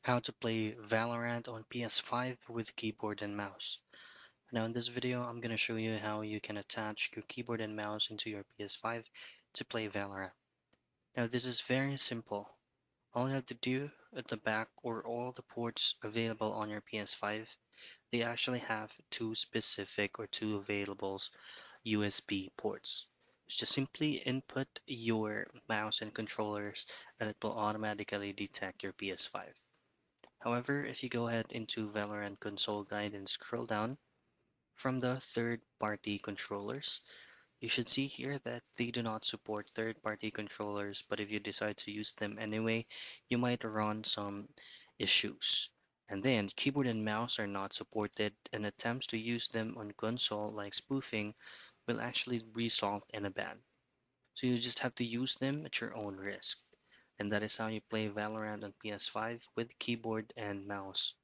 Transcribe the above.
How to play Valorant on PS5 with keyboard and mouse. Now in this video, I'm going to show you how you can attach your keyboard and mouse into your PS5 to play Valorant. Now this is very simple. All you have to do at the back or all the ports available on your PS5, they actually have two specific or two available USB ports. Just simply input your mouse and controllers and it will automatically detect your PS5. However, if you go ahead into Valorant console guide and scroll down from the third-party controllers, you should see here that they do not support third-party controllers, but if you decide to use them anyway, you might run some issues. And then keyboard and mouse are not supported, and attempts to use them on console like spoofing will actually result in a ban. So you just have to use them at your own risk. And that is how you play Valorant on PS5 with keyboard and mouse.